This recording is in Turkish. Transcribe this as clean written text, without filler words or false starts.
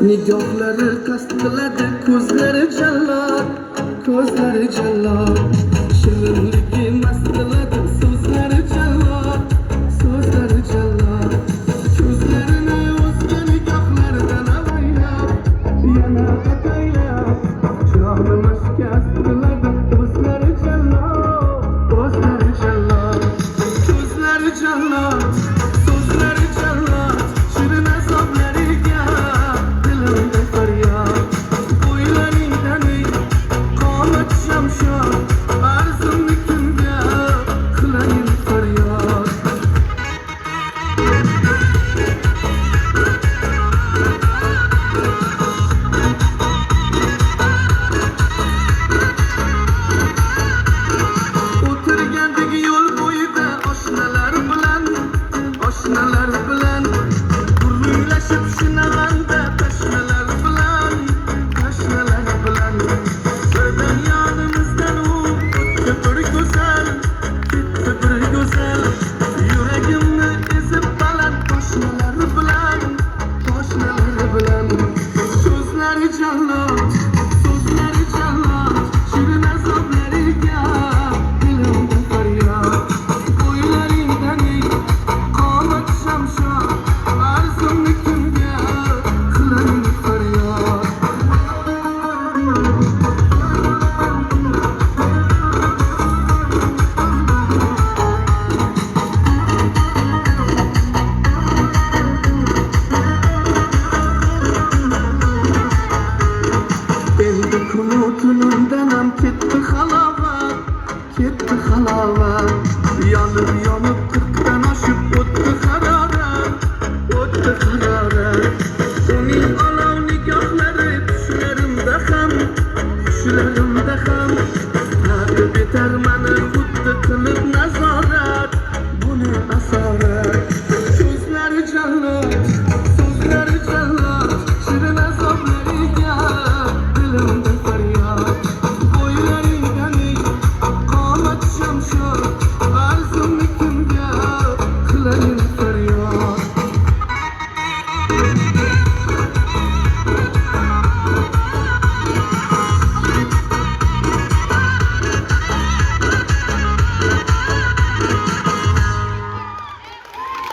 Nigohlari qasd qiladi, ko'zlari jallod, ko'zlari jallod. Shirinligi mast qiladi, so'zlari jallod, so'zlari jallod. Ko'zlarini o'zga nigohlaridan avaylab, yana ataylab, jonni mashkast qiladi, o'zlari jallod, o'zlari jallod. Ko'zlari jallod, so'zlari jallod. Shirin azoblariga dilimda faryod. Bo'ylaringdan qomat shamshod, arzimni kimga qilayin faryod. O'tirgandik yo'l bo'yida oshnalar bilan, oshnalar bilan gurunglashib shinag'anda tashnalar bilan, tashnalar bilan. Birdan yonimizdan u o'tdi bir go'zal, ketdi bir go'zal. Yuragimni ezib baland toshnalar bilan, toshnalar bilan. So'zlari jallod, so'zlari jallod. Shirin azoblariga dilimda faryod. Bo'ylaringdan qomat shamshod, arzimni kimga qilayin faryod. Endi kunu tunimdan ham ketdi halovat, ketdi